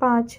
5।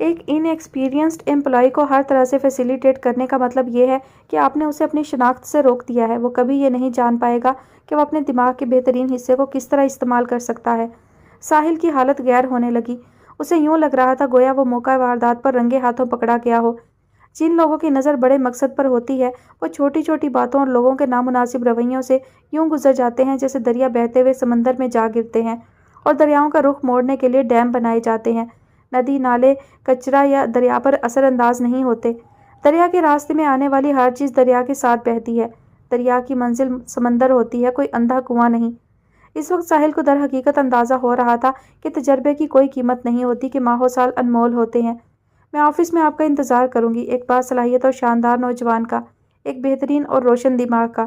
ایک ان experienced employee کو ہر طرح سے فیسیلیٹیٹ کرنے کا مطلب یہ ہے کہ آپ نے اسے اپنی شناخت سے روک دیا ہے۔ وہ کبھی یہ نہیں جان پائے گا کہ وہ اپنے دماغ کے بہترین حصے کو کس طرح استعمال کر سکتا ہے۔ ساحل کی حالت غیر ہونے لگی۔ اسے یوں لگ رہا تھا گویا وہ موقع واردات پر رنگے ہاتھوں پکڑا گیا ہو۔ جن لوگوں کی نظر بڑے مقصد پر ہوتی ہے وہ چھوٹی چھوٹی باتوں اور لوگوں کے نامناسب رویوں سے یوں گزر جاتے ہیں جیسے دریا بہتے ہوئے سمندر میں جا گرتے ہیں اور دریاؤں کا رخ موڑنے کے لیے ڈیم بنائے جاتے ہیں۔ ندی، نالے، کچرا یا دریا پر اثر انداز نہیں ہوتے۔ دریا کے راستے میں آنے والی ہر چیز دریا کے ساتھ بہتی ہے۔ دریا کی منزل سمندر ہوتی ہے، کوئی اندھا کنواں نہیں۔ اس وقت ساحل کو در حقیقت اندازہ ہو رہا تھا کہ تجربے کی کوئی قیمت نہیں ہوتی، کہ ماہو سال انمول ہوتے ہیں۔ میں آفس میں آپ کا انتظار کروں گی، ایک باصلاحیت اور شاندار نوجوان کا، ایک بہترین اور روشن دماغ کا۔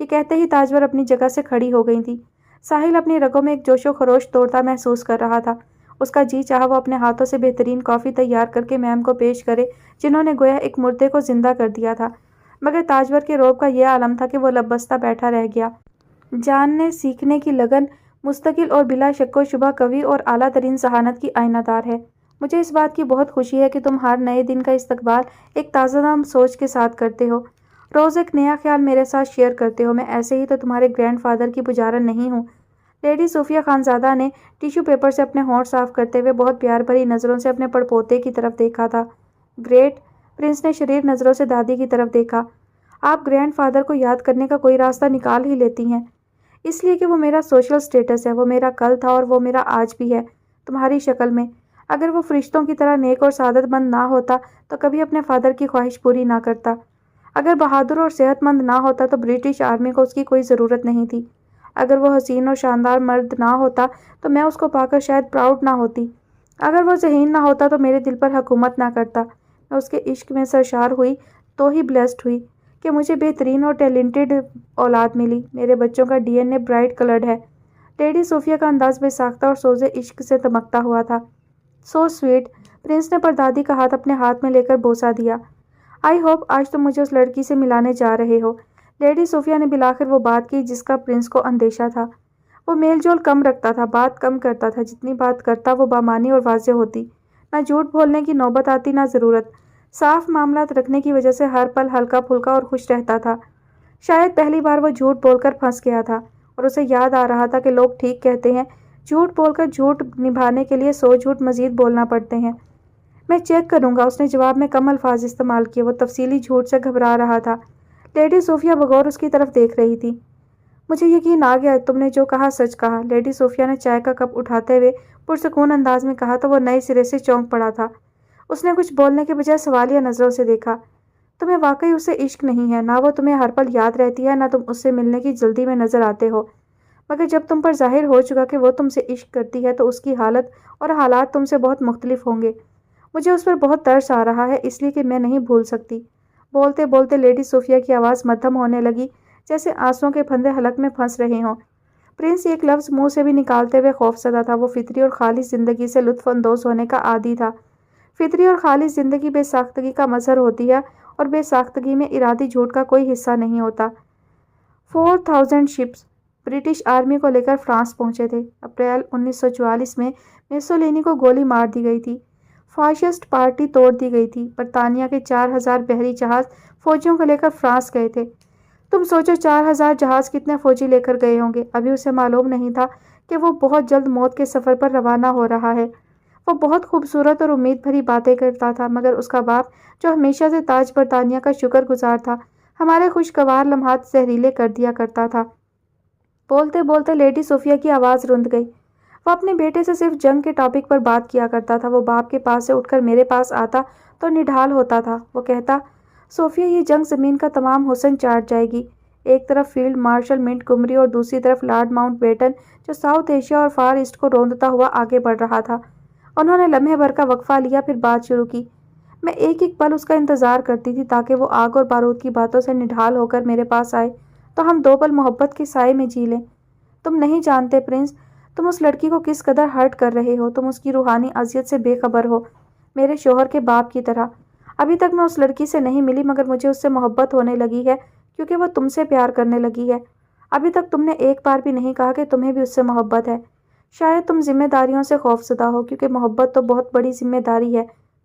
یہ کہتے ہی تاجور اپنی جگہ سے کھڑی ہو گئی تھی۔ ساحل اپنی رگوں میں ایک جوش و خروش توڑتا محسوس کر رہا تھا۔ اس کا جی چاہا وہ اپنے ہاتھوں سے بہترین کافی تیار کر کے میم کو پیش کرے، جنہوں نے گویا ایک مردے کو زندہ کر دیا تھا، مگر تاجور کے رعب کا یہ عالم تھا کہ وہ لب بستہ بیٹھا رہ گیا۔ جاننے سیکھنے کی لگن مستقل اور بلا شک و شبہ قوی اور اعلیٰ ترین ذہانت کی آئینہ دار ہے۔ مجھے اس بات کی بہت خوشی ہے کہ تم ہر نئے دن کا استقبال ایک تازہ دم سوچ کے ساتھ کرتے ہو، روز ایک نیا خیال میرے ساتھ شیئر کرتے ہو۔ میں ایسے ہی تو تمہارے گرینڈ فادر کی پجارن نہیں ہوں۔ لیڈی صوفیہ خانزادہ نے ٹیشو پیپر سے اپنے ہونٹ صاف کرتے ہوئے بہت پیار بھری نظروں سے اپنے پڑپوتے کی طرف دیکھا تھا۔ گریٹ، پرنس نے شریر نظروں سے دادی کی طرف دیکھا۔ آپ گرینڈ فادر کو یاد کرنے کا کوئی راستہ نکال ہی لیتی ہیں۔ اس لیے کہ وہ میرا سوشل سٹیٹس ہے، وہ میرا کل تھا اور وہ میرا آج بھی ہے، تمہاری شکل میں۔ اگر وہ فرشتوں کی طرح نیک اور سعادت مند نہ ہوتا تو کبھی اپنے فادر کی خواہش پوری نہ کرتا۔ اگر بہادر اور صحت مند نہ ہوتا تو برٹش آرمی کو اس کی کوئی ضرورت نہیں تھی۔ اگر وہ حسین اور شاندار مرد نہ ہوتا تو میں اس کو پا کر شاید پراؤڈ نہ ہوتی۔ اگر وہ ذہین نہ ہوتا تو میرے دل پر حکومت نہ کرتا۔ میں اس کے عشق میں سرشار ہوئی تو ہی بلیسڈ ہوئی کہ مجھے بہترین اور ٹیلنٹڈ اولاد ملی۔ میرے بچوں کا D N A bright coloured ہے۔ لیڈی صوفیہ کا انداز بے ساختہ اور سوز عشق سے دمکتا ہوا تھا۔ سو سویٹ، پرنس نے پردادی کا ہاتھ اپنے ہاتھ میں لے کر بوسہ دیا۔ آئی ہوپ آج تم مجھے اس لڑکی سے ملانے جا رہے ہو۔ لیڈی صوفیہ نے بالآخر وہ بات کی جس کا پرنس کو اندیشہ تھا۔ وہ میل جول کم رکھتا تھا، بات کم کرتا تھا، جتنی بات کرتا وہ بامعنی اور واضح ہوتی۔ نہ جھوٹ بولنے کی نوبت آتی، نہ ضرورت۔ صاف معاملات رکھنے کی وجہ سے ہر پل ہلکا پھلکا اور خوش رہتا تھا۔ شاید پہلی بار وہ جھوٹ بول کر پھنس گیا تھا اور اسے یاد آ رہا تھا کہ لوگ ٹھیک کہتے ہیں، جھوٹ بول کر جھوٹ نبھانے کے لیے 100 جھوٹ مزید بولنا پڑتے ہیں۔ میں چیک کروں گا، اس نے جواب میں کم الفاظ استعمال کیے۔ وہ تفصیلی جھوٹ سے گھبرا رہا تھا۔ لیڈی صوفیہ بغور اس کی طرف دیکھ رہی تھی۔ مجھے یقین آ گیا، تم نے جو کہا سچ کہا، لیڈی صوفیہ نے چائے کا کپ اٹھاتے ہوئے پرسکون انداز میں کہا تو وہ نئے سرے سے چونک پڑا تھا۔ اس نے کچھ بولنے کے بجائے سوالیہ نظروں سے دیکھا۔ تمہیں واقعی اس سے عشق نہیں ہے، نہ وہ تمہیں ہر پل یاد رہتی ہے، نہ تم اس سے ملنے کی جلدی میں نظر آتے ہو، مگر جب تم پر ظاہر ہو چکا کہ وہ تم سے عشق کرتی ہے تو اس کی حالت اور حالات تم سے بہت مختلف ہوں گے۔ مجھے اس پر بہت ترس آ رہا ہے، اس لیے کہ میں نہیں بھول سکتی۔ بولتے بولتے لیڈی صوفیہ کی آواز مدھم ہونے لگی، جیسے آنسوؤں کے پھندے حلق میں پھنس رہے ہوں۔ پرنس ایک لفظ منہ سے بھی نکالتے ہوئے خوفزدہ تھا۔ وہ فطری اور خالص زندگی سے لطف اندوز ہونے کا عادی تھا۔ فطری اور خالص زندگی بے ساختگی کا مظہر ہوتی ہے اور بے ساختگی میں ارادی جھوٹ کا کوئی حصہ نہیں ہوتا۔ 4000 شپس برٹش آرمی کو لے کر فرانس پہنچے تھے۔ اپریل 1944 میں میسولینی کو گولی مار دی گئی تھی۔ فاشسٹ پارٹی توڑ دی گئی تھی۔ برطانیہ کے 4000 بحری جہاز فوجیوں کو لے کر فرانس گئے تھے۔ تم سوچو 4000 جہاز کتنے فوجی لے کر گئے ہوں گے۔ ابھی اسے معلوم نہیں تھا کہ وہ بہت جلد موت کے سفر پر روانہ ہو رہا ہے۔ وہ بہت خوبصورت اور امید بھری باتیں کرتا تھا، مگر اس کا باپ جو ہمیشہ سے تاج برطانیہ کا شکر گزار تھا، ہمارے خوشگوار لمحات زہریلے کر دیا کرتا تھا۔ بولتے بولتے لیڈی صوفیہ کی آواز رند گئی۔ وہ اپنے بیٹے سے صرف جنگ کے ٹاپک پر بات کیا کرتا تھا۔ وہ باپ کے پاس سے اٹھ کر میرے پاس آتا تو نڈھال ہوتا تھا۔ وہ کہتا، صوفیہ یہ جنگ زمین کا تمام حسن چاٹ جائے گی۔ ایک طرف فیلڈ مارشل منٹگمری اور دوسری طرف لارڈ ماؤنٹ بیٹن جو ساؤتھ ایشیا اور فار ایسٹ کو روندتا ہوا آگے بڑھ رہا تھا۔ انہوں نے لمحے بھر کا وقفہ لیا، پھر بات شروع کی۔ میں ایک ایک پل اس کا انتظار کرتی تھی تاکہ وہ آگ اور بارود کی باتوں سے نڈھال ہو کر میرے پاس آئے تو ہم 2 پل محبت کے سائے میں جی لیں۔ تم نہیں جانتے پرنس، تم اس لڑکی کو کس قدر ہرٹ کر رہے ہو۔ تم اس کی روحانی اذیت سے بے خبر ہو، میرے شوہر کے باپ کی طرح۔ ابھی تک میں اس لڑکی سے نہیں ملی، مگر مجھے اس سے محبت ہونے لگی ہے کیونکہ وہ تم سے پیار کرنے لگی ہے۔ ابھی تک تم نے ایک بار بھی نہیں کہا کہ تمہیں بھی اس سے محبت ہے۔ شاید تم ذمہ داریوں سے خوفزدہ ہو، کیونکہ محبت تو بہت بڑی ذمہ داری ہے،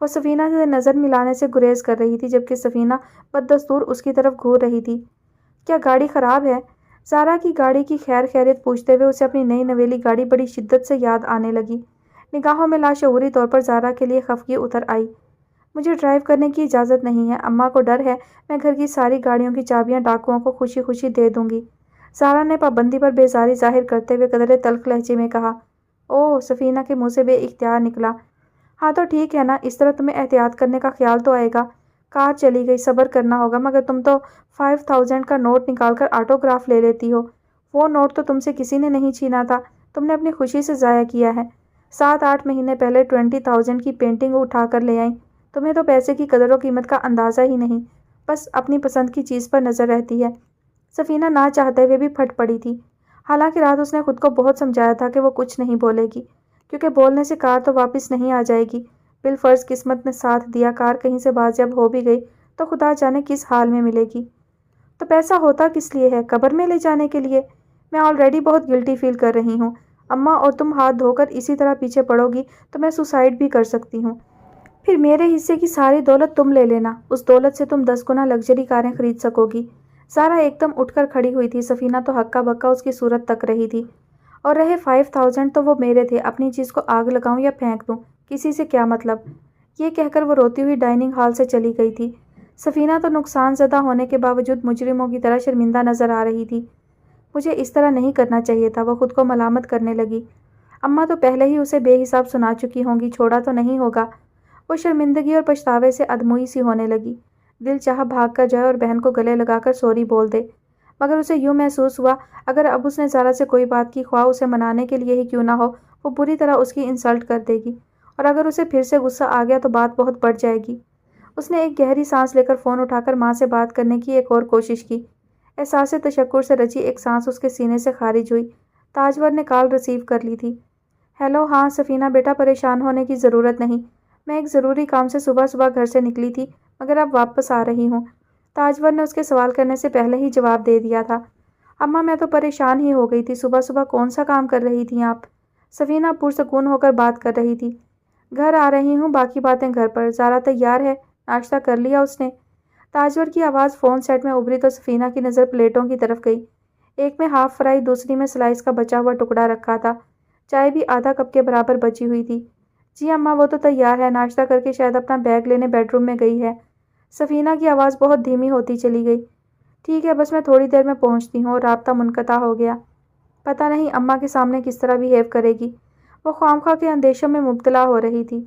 وہ سفینہ سے نظر ملانے سے گریز کر رہی تھی جبکہ سفینہ بددستور اس کی طرف گھور رہی تھی۔ کیا گاڑی خراب ہے؟ زارا کی گاڑی کی خیر خیریت پوچھتے ہوئے اسے اپنی نئی نویلی گاڑی بڑی شدت سے یاد آنے لگی۔ نگاہوں میں لاشعوری طور پر زارا کے لیے خفگی اتر آئی۔ مجھے ڈرائیو کرنے کی اجازت نہیں ہے، اماں کو ڈر ہے میں گھر کی ساری گاڑیوں کی چابیاں ڈاکوؤں کو خوشی خوشی دے دوں گی۔ زارا نے پابندی پر بیزاری ظاہر کرتے ہوئے قدرے تلخ لہجے میں کہا۔ اوہ، سفینہ کے منہ سے بے اختیار نکلا۔ ہاں تو ٹھیک ہے نا، اس طرح تمہیں احتیاط کرنے کا خیال تو آئے گا۔ کار چلی گئی، صبر کرنا ہوگا، مگر تم تو 5000 کا نوٹ نکال کر آٹوگراف لے لیتی ہو۔ وہ نوٹ تو تم سے کسی نے نہیں چھینا تھا، تم نے اپنی خوشی سے ضائع کیا ہے۔ 7-8 مہینے پہلے 20,000 کی پینٹنگ اٹھا کر لے آئیں۔ تمہیں تو پیسے کی قدر و قیمت کا اندازہ ہی نہیں، بس اپنی پسند کی چیز پر نظر رہتی ہے۔ سفینہ نہ چاہتے ہوئے بھی پھٹ پڑی تھی۔ حالانکہ رات اس نے خود کو بہت سمجھایا تھا کہ وہ کچھ نہیں بولے گی، کیونکہ بولنے سے کار تو واپس نہیں آ جائے گی۔ بالفرض قسمت نے ساتھ دیا، کار کہیں سے بازیاب ہو بھی گئی تو خدا جانے کس حال میں ملے گی۔ تو پیسہ ہوتا کس لیے ہے؟ قبر میں لے جانے کے لیے؟ میں آلریڈی بہت گلٹی فیل کر رہی ہوں اماں، اور تم ہاتھ دھو کر اسی طرح پیچھے پڑو گی تو میں سوسائڈ بھی کر سکتی ہوں۔ پھر میرے حصے کی ساری دولت تم لے لینا، اس دولت سے تم 10 گنا لگژری کاریں خرید سکو گی۔ زارا ایک دم اٹھ کر کھڑی ہوئی تھی۔ سفینہ تو ہکا بکا اس کی صورت تک رہی تھی۔ اور رہے 5000 تو وہ میرے تھے، اپنی چیز کو آگ لگاؤں یا پھینک دوں، کسی سے کیا مطلب؟ یہ کہہ کر وہ روتی ہوئی ڈائننگ ہال سے چلی گئی تھی۔ سفینہ تو نقصان زدہ ہونے کے باوجود مجرموں کی طرح شرمندہ نظر آ رہی تھی۔ مجھے اس طرح نہیں کرنا چاہیے تھا، وہ خود کو ملامت کرنے لگی۔ اماں تو پہلے ہی اسے بے حساب سنا چکی ہوں گی، چھوڑا تو نہیں ہوگا۔ وہ شرمندگی اور پچھتاوے سے ادموئی سی ہونے لگی۔ دل چاہا بھاگ کر جائے اور بہن کو گلے لگا کر سوری بول دے، مگر اسے یوں محسوس ہوا اگر اب اس نے زارا سے کوئی بات کی، خواہ اسے منانے کے لیے ہی کیوں نہ ہو، وہ بری طرح اس کی انسلٹ کر دے گی، اور اگر اسے پھر سے غصہ آ گیا تو بات بہت بڑھ جائے گی۔ اس نے ایک گہری سانس لے کر فون اٹھا کر ماں سے بات کرنے کی ایک اور کوشش کی۔ احساس تشکر سے رچی ایک سانس اس کے سینے سے خارج ہوئی۔ تاجور نے کال ریسیو کر لی تھی۔ ہیلو، ہاں سفینہ بیٹا، پریشان ہونے کی ضرورت نہیں، میں ایک ضروری کام سے صبح گھر سے نکلی تھی، مگر اب واپس آ رہی ہوں۔ تاجور نے اس کے سوال کرنے سے پہلے ہی جواب دے دیا تھا۔ اماں میں تو پریشان ہی ہو گئی تھی، صبح کون سا کام کر رہی تھیں آپ؟ سفینہ پرسکون ہو کر بات کر رہی تھی۔ گھر آ رہی ہوں، باقی باتیں گھر پر۔ زارا تیار ہے؟ ناشتہ کر لیا اس نے؟ تاجور کی آواز فون سیٹ میں ابھری تو سفینہ کی نظر پلیٹوں کی طرف گئی۔ ایک میں ہاف فرائی، دوسری میں سلائس کا بچا ہوا ٹکڑا رکھا تھا۔ چائے بھی آدھا کپ کے برابر بچی ہوئی تھی۔ جی اماں، وہ تو تیار ہے، ناشتہ کر کے شاید اپنا بیگ لینے بیڈ روم میں گئی ہے۔ سفینہ کی آواز بہت دھیمی ہوتی چلی گئی۔ ٹھیک ہے، بس میں تھوڑی دیر میں پہنچتی ہوں، اور رابطہ منقطع ہو گیا۔ پتہ نہیں اماں کے سامنے کس طرح بیہیو کرے گی۔ وہ خوامخواہ کے اندیشوں میں مبتلا ہو رہی تھی۔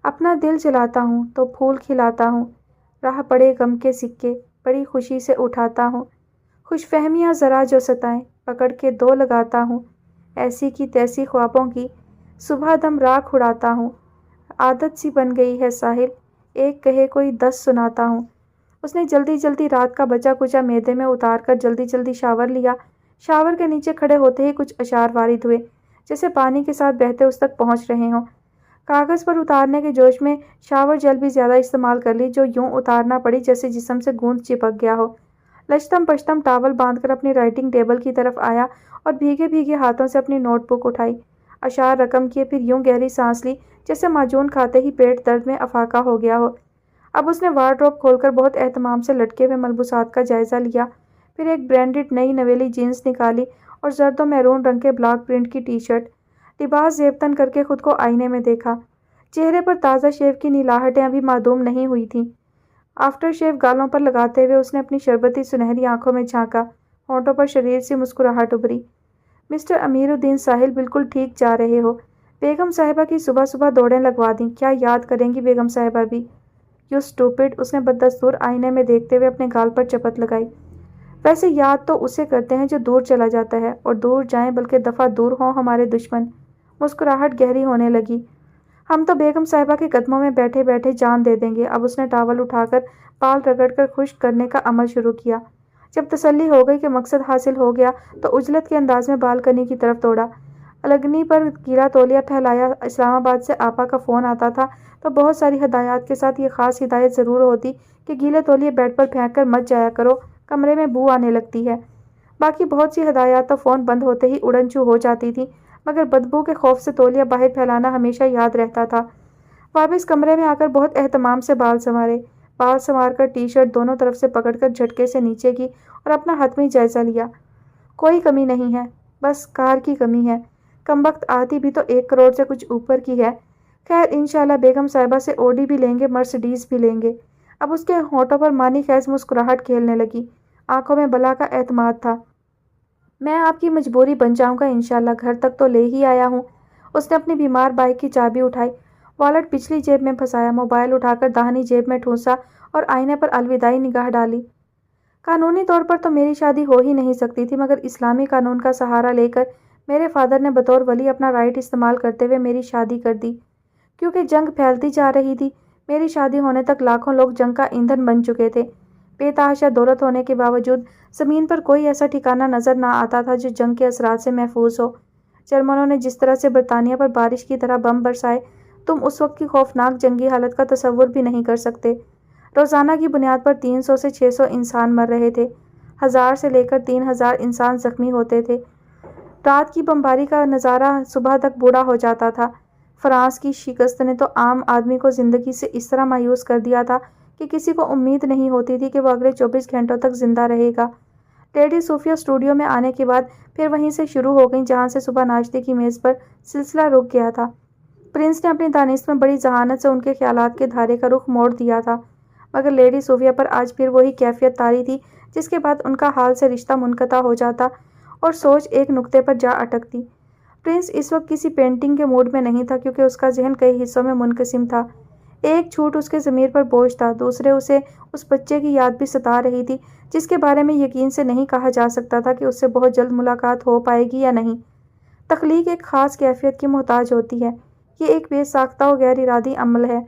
اپنا دل جلاتا ہوں تو پھول کھلاتا ہوں، راہ پڑے غم کے سکے بڑی خوشی سے اٹھاتا ہوں، خوش فہمیاں ذرا جو ستائیں پکڑ کے دو لگاتا ہوں، ایسی کی تیسی خوابوں کی صبح دم راکھ اڑاتا ہوں، عادت سی بن گئی ہے ساحل، ایک کہے کوئی 10 سناتا ہوں۔ اس نے جلدی جلدی رات کا بچا کچا معدے میں اتار کر جلدی جلدی شاور لیا۔ شاور کے نیچے کھڑے ہوتے ہی کچھ اشعار وارد ہوئے، جیسے پانی کے ساتھ بہتے اس تک پہنچ رہے ہوں۔ کاغذ پر اتارنے کے جوش میں شاور جل بھی زیادہ استعمال کر لی، جو یوں اتارنا پڑی جیسے جسم سے گوند چپک گیا ہو۔ لچتم پچتم ٹاول باندھ کر اپنی رائٹنگ ٹیبل کی طرف آیا اور بھیگے بھیگے ہاتھوں سے اپنی نوٹ بک اٹھائی، اشعار رقم کیے، پھر یوں گہری سانس لی جیسے معجون کھاتے ہی پیٹ درد میں افاقہ ہو گیا ہو۔ اب اس نے وارڈروب کھول کر بہت اہتمام سے لٹکے ہوئے ملبوسات کا جائزہ لیا، پھر ایک برانڈڈ نئی نویلی جینس نکالی اور زرد و میرون رنگ کے بلاک پرنٹ کی ٹی شرٹ۔ لباس زیب تن کر کے خود کو آئینے میں دیکھا۔ چہرے پر تازہ شیو کی نیلاہٹیں ابھی معدوم نہیں ہوئی تھیں۔ آفٹر شیو گالوں پر لگاتے ہوئے اس نے اپنی شربتی سنہری آنکھوں میں جھانکا، ہونٹوں پر شریر سی مسکراہٹ ابھری۔ مسٹر امیر الدین ساحل، بالکل ٹھیک جا رہے ہو۔ بیگم صاحبہ کی صبح دوڑیں لگوا دیں، کیا یاد کریں گی بیگم صاحبہ بھی؟ یو اسٹوپڈ، اس نے بددستور آئینے میں دیکھتے ہوئے اپنے گال پر چپت لگائی۔ ویسے یاد تو اسے کرتے ہیں جو دور چلا جاتا ہے، اور دور جائیں بلکہ دفعہ دور ہوں ہمارے دشمن۔ مسکراہٹ گہری ہونے لگی۔ ہم تو بیگم صاحبہ کے قدموں میں بیٹھے بیٹھے جان دے دیں گے۔ اب اس نے ٹاول اٹھا کر بال رگڑ کر خشک کرنے کا عمل شروع کیا۔ جب تسلی ہو گئی کہ مقصد حاصل ہو گیا تو عجلت کے انداز میں بالکنی کی طرف دوڑا۔ الگنی پر گیلا تولیہ پھیلایا۔ اسلام آباد سے آپا کا فون آتا تھا تو بہت ساری ہدایات کے ساتھ یہ خاص ہدایت ضرور ہوتی کہ گیلے تولیے بیڈ پر پھینک کر مت جایا کرو، کمرے میں بو آنے لگتی ہے۔ باقی بہت سی ہدایات تو فون بند ہوتے ہی اڑن چھو ہو جاتی تھی، مگر بدبو کے خوف سے تولیہ باہر پھیلانا ہمیشہ یاد رہتا تھا۔ واپس کمرے میں آ کر بہت اہتمام سے بال سنوار کر ٹی شرٹ دونوں طرف سے پکڑ کر جھٹکے سے نیچے کی اور اپنا حتمی جائزہ لیا۔ کوئی کمی نہیں ہے، بس کار کی کمی ہے۔ کمبخت آتی بھی تو 1 کروڑ سے کچھ اوپر کی ہے۔ خیر انشاءاللہ بیگم صاحبہ سے اوڈی بھی لیں گے، مرسڈیز بھی لیں گے۔ اب اس کے ہونٹوں پر مانی خیز مسکراہٹ کھیلنے لگی، آنکھوں میں بلا کا اعتماد تھا۔ میں آپ کی مجبوری بن جاؤں گا انشاءاللہ، گھر تک تو لے ہی آیا ہوں۔ اس نے اپنی بیمار بائک کی چابی اٹھائی، والیٹ پچھلی جیب میں پھنسایا، موبائل اٹھا کر داہنی جیب میں ٹھونسا اور آئینے پر الوداعی نگاہ ڈالی۔ قانونی طور پر تو میری شادی ہو ہی نہیں سکتی تھی، مگر اسلامی قانون کا سہارا لے کر میرے فادر نے بطور ولی اپنا رائٹ استعمال کرتے ہوئے میری شادی کر دی۔ کیونکہ جنگ پھیلتی جا رہی تھی، میری شادی ہونے تک لاکھوں لوگ جنگ کا ایندھن بن چکے تھے۔ بے تحاشا دولت ہونے کے باوجود زمین پر کوئی ایسا ٹھکانہ نظر نہ آتا تھا جو جنگ کے اثرات سے محفوظ ہو۔ جرمنوں نے جس طرح سے برطانیہ پر بارش کی طرح بم برسائے، تم اس وقت کی خوفناک جنگی حالت کا تصور بھی نہیں کر سکتے۔ روزانہ کی بنیاد پر 300 سے 600 انسان مر رہے تھے، 1000 سے لے کر 3000 انسان زخمی ہوتے تھے۔ رات کی بمباری کا نظارہ صبح تک بوڑھا ہو جاتا تھا۔ فرانس کی شکست نے تو عام آدمی کو زندگی سے اس طرح مایوس کر دیا تھا کہ کسی کو امید نہیں ہوتی تھی کہ وہ اگلے 24 گھنٹوں تک زندہ رہے گا۔ لیڈی صوفیہ اسٹوڈیو میں آنے کے بعد پھر وہیں سے شروع ہو گئیں جہاں سے صبح ناشتے کی میز پر سلسلہ رک گیا تھا۔ پرنس نے اپنی دانست میں بڑی ذہانت سے ان کے خیالات کے دھارے کا رخ موڑ دیا تھا، مگر لیڈی صوفیہ پر آج پھر وہی کیفیت طاری تھی جس کے بعد ان کا حال سے رشتہ منقطع ہو جاتا اور سوچ ایک نقطے پر جا اٹکتی۔ پرنس اس وقت کسی پینٹنگ کے موڈ میں نہیں تھا کیونکہ اس کا ذہن کئی حصوں میں منقسم تھا۔ ایک جھوٹ اس کے ضمیر پر بوجھ تھا، دوسرے اسے اس بچے کی یاد بھی ستا رہی تھی جس کے بارے میں یقین سے نہیں کہا جا سکتا تھا کہ اس سے بہت جلد ملاقات ہو پائے گی یا نہیں۔ تخلیق ایک خاص کیفیت کی محتاج ہوتی ہے، یہ ایک بے ساختہ و غیر ارادی عمل ہے۔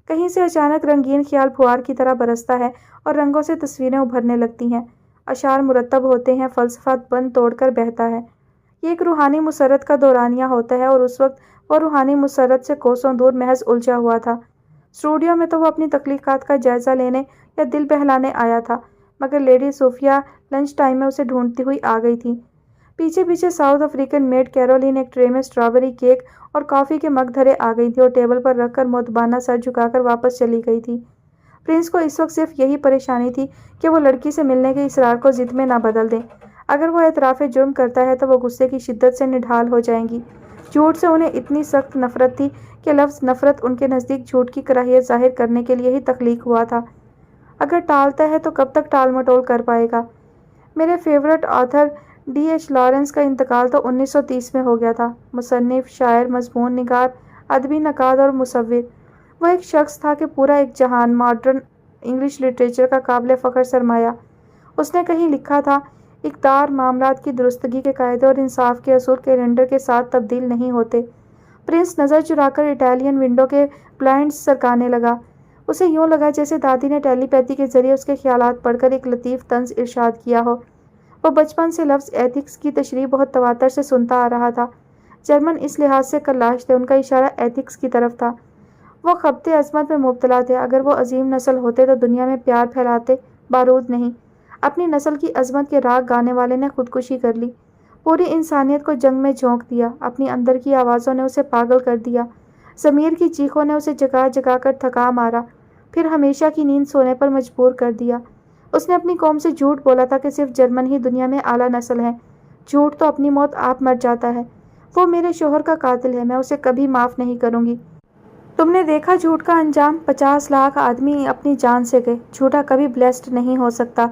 کہیں سے اچانک رنگین خیال پھوار کی طرح برستا ہے اور رنگوں سے تصویریں ابھرنے لگتی ہیں، اشعار مرتب ہوتے ہیں، فلسفہ بند توڑ کر بہتا ہے۔ یہ ایک روحانی مسرت کا دورانیہ ہوتا ہے اور اس وقت وہ روحانی مسرت سے کوسوں دور محض الجھا ہوا تھا۔ اسٹوڈیو میں تو وہ اپنی تخلیقات کا جائزہ لینے یا دل بہلانے آیا تھا، مگر لیڈی صوفیہ لنچ ٹائم میں اسے ڈھونڈتی ہوئی آ گئی تھی۔ پیچھے پیچھے ساؤتھ افریقن میڈ کیرولین ایک ٹرے میں اسٹرابیری کیک اور کافی کے مگ دھرے آ گئی تھی اور ٹیبل پر رکھ کر مؤدبانہ سر جھکا کر واپس چلی گئی تھی۔ پرنس کو اس وقت صرف یہی پریشانی تھی کہ وہ لڑکی سے ملنے کے اصرار کو ضد میں نہ بدل دیں۔ اگر وہ اعتراف جرم کرتا ہے تو وہ غصے کی شدت سے نڈھال ہو جائیں گی۔ جھوٹ سے انہیں اتنی سخت نفرت تھی کہ لفظ نفرت ان کے نزدیک جھوٹ کی کراہیت ظاہر کرنے کے لیے ہی تخلیق ہوا تھا۔ اگر ٹالتا ہے تو کب تک ٹال مٹول کر پائے گا؟ میرے favourite author D H Lawrence کا انتقال تو 1930 میں ہو گیا تھا۔ مصنف، شاعر، مضمون نگار، ادبی نقاد اور مصور، وہ ایک شخص تھا کہ پورا ایک جہان ماڈرن انگلش لٹریچر کا قابل فخر سرمایہ۔ اس نے کہیں لکھا تھا، اقدار معاملات کی درستگی کے قاعدے اور انصاف کے اصول کیلنڈر کے ساتھ تبدیل نہیں ہوتے۔ پرنس نظر چرا کر اٹیلین ونڈو کے بلائنڈز سرکانے لگا۔ اسے یوں لگا جیسے دادی نے ٹیلی پیتھی کے ذریعے اس کے خیالات پڑھ کر ایک لطیف طنز ارشاد کیا ہو۔ وہ بچپن سے لفظ ایتھکس کی تشریح بہت تواتر سے سنتا آ رہا تھا۔ جرمن اس لحاظ سے کلاش تھے، ان کا اشارہ ایتھکس کی طرف تھا۔ وہ خبط عظمت میں مبتلا تھے۔ اگر وہ عظیم نسل ہوتے تو دنیا میں پیار پھیلاتے، بارود نہیں۔ اپنی نسل کی عظمت کے راگ گانے والے نے خودکشی کر لی، پوری انسانیت کو جنگ میں جھونک دیا۔ اپنی اندر کی آوازوں نے اسے پاگل کر دیا، ضمیر کی چیخوں نے اسے جگا جگا کر تھکا مارا، پھر ہمیشہ کی نیند سونے پر مجبور کر دیا۔ اس نے اپنی قوم سے جھوٹ بولا تھا کہ صرف جرمن ہی دنیا میں اعلیٰ نسل ہیں۔ جھوٹ تو اپنی موت آپ مر جاتا ہے۔ وہ میرے شوہر کا قاتل ہے، میں اسے کبھی معاف نہیں کروں گی۔ تم نے دیکھا جھوٹ کا انجام؟ 50 لاکھ آدمی اپنی جان سے گئے۔ جھوٹا کبھی بلیسڈ نہیں ہو سکتا۔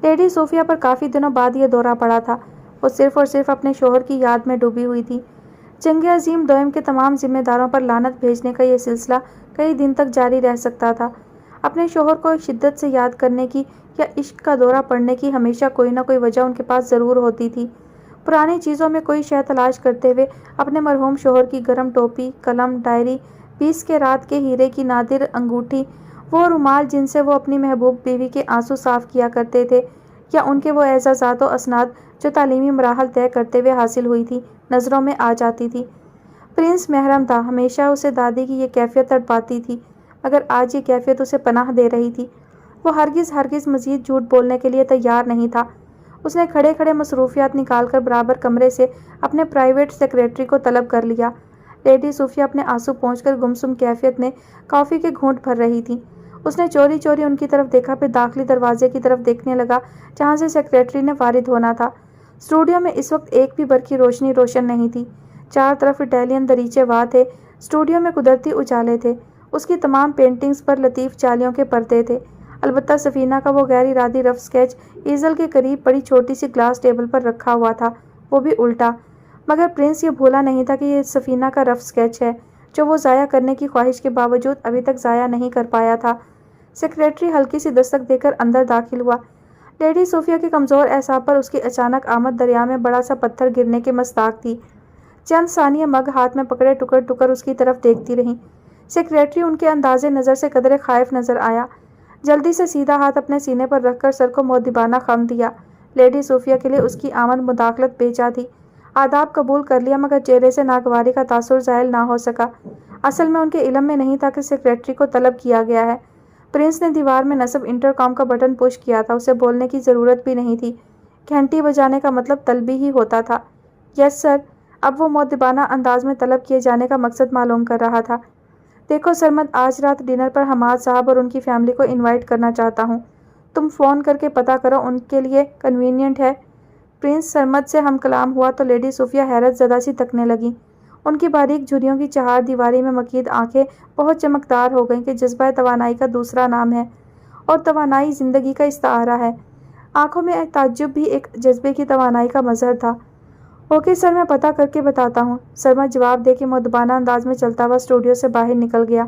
لیڈی صوفیہ پر کافی دنوں بعد یہ دورہ پڑا تھا۔ وہ صرف اور صرف اپنے شوہر کی یاد میں ڈوبی ہوئی تھی۔ جنگ عظیم دوئم کے تمام ذمہ داروں پر لعنت بھیجنے کا یہ سلسلہ کئی دن تک جاری رہ سکتا تھا۔ اپنے شوہر کو شدت سے یاد کرنے کی یا عشق کا دورہ پڑنے کی ہمیشہ کوئی نہ کوئی وجہ ان کے پاس ضرور ہوتی تھی۔ پرانی چیزوں میں کوئی شے تلاش کرتے ہوئے اپنے مرحوم شوہر کی گرم ٹوپی، قلم، ڈائری، 20 کیرات کے ہیرے کی نادر انگوٹھی، وہ رومال جن سے وہ اپنی محبوب بیوی کے آنسو صاف کیا کرتے تھے، یا ان کے وہ اعزازات و اسناد جو تعلیمی مراحل طے کرتے ہوئے حاصل ہوئی تھی، نظروں میں آ جاتی تھی۔ پرنس محرم تھا، ہمیشہ اسے دادی کی یہ کیفیت تڑپاتی تھی، مگر آج یہ کیفیت اسے پناہ دے رہی تھی۔ وہ ہرگز مزید جھوٹ بولنے کے لیے تیار نہیں تھا۔ اس نے کھڑے کھڑے مصروفیات نکال کر برابر کمرے سے اپنے پرائیویٹ سیکریٹری کو طلب کر لیا۔ لیڈی صوفیہ اپنے آنسو پہنچ کر گمسم کیفیت میں کافی کے گھونٹ بھر رہی تھی۔ اس نے چوری چوری ان کی طرف دیکھا، پھر داخلی دروازے کی طرف دیکھنے لگا جہاں سے سیکریٹری نے وارد ہونا تھا۔ اسٹوڈیو میں اس وقت ایک بھی برقی روشنی روشن نہیں تھی۔ چار طرف اٹیلین دریچے واہ تھے۔ اسٹوڈیو میں قدرتی اجالے تھے۔ اس کی تمام پینٹنگز پر لطیف جالیوں کے پردے تھے۔ البتہ سفینہ کا وہ غیر ارادی رف اسکیچ ایزل کے قریب پڑی چھوٹی سی گلاس ٹیبل پر رکھا ہوا تھا، وہ بھی الٹا۔ مگر پرنس یہ بھولا نہیں تھا کہ یہ سفینہ کا رف اسکیچ ہے جو وہ ضائع کرنے کی خواہش کے باوجود ابھی تک ضائع نہیں کر پایا تھا۔ سیکریٹری ہلکی سی دستک دے کر اندر داخل ہوا۔ لیڈی صوفیہ کے کمزور اعصاب پر اس کی اچانک آمد دریا میں بڑا سا پتھر گرنے کے مصداق تھی۔ چند ثانیے مگ ہاتھ میں پکڑے ٹکر ٹکر اس کی طرف دیکھتی رہیں۔ سیکریٹری ان کے انداز نظر سے قدرے خائف نظر آیا۔ جلدی سے سیدھا ہاتھ اپنے سینے پر رکھ کر سر کو مؤدبانہ خم دیا۔ لیڈی صوفیہ کے لیے اس کی آمد مداخلت بیجا تھی۔ آداب قبول کر لیا مگر چہرے سے ناگواری کا تاثر زائل نہ ہو سکا۔ اصل میں ان کے علم میں نہیں تھا کہ سیکریٹری کو طلب کیا گیا ہے۔ پرنس نے دیوار میں نصب انٹرکام کا بٹن پش کیا تھا، اسے بولنے کی ضرورت بھی نہیں تھی۔ گھنٹی بجانے کا مطلب طلبی ہی ہوتا تھا۔ یس سر۔ اب وہ مؤدبانہ انداز میں طلب کیے جانے کا مقصد معلوم کر رہا تھا۔ دیکھو سرمد، آج رات ڈنر پر حماد صاحب اور ان کی فیملی کو انوائٹ کرنا چاہتا ہوں۔ تم فون کر کے پتہ کرو ان کے لیے کنوینینٹ ہے۔ پرنس سرمد سے ہم کلام ہوا تو لیڈی صوفیہ حیرت زدہ سی تکنے لگیں۔ ان کی باریک جھریوں کی چہار دیواری میں مقید آنکھیں بہت چمکدار ہو گئیں کہ جذبہ توانائی کا دوسرا نام ہے، اور توانائی زندگی کا استعارہ ہے۔ آنکھوں میں تعجب بھی ایک جذبے کی توانائی کا مظہر تھا۔ اوکے سر، میں پتہ کر کے بتاتا ہوں، سرمد جواب دے کے مؤدبانہ انداز میں چلتا ہوا اسٹوڈیو سے باہر نکل گیا۔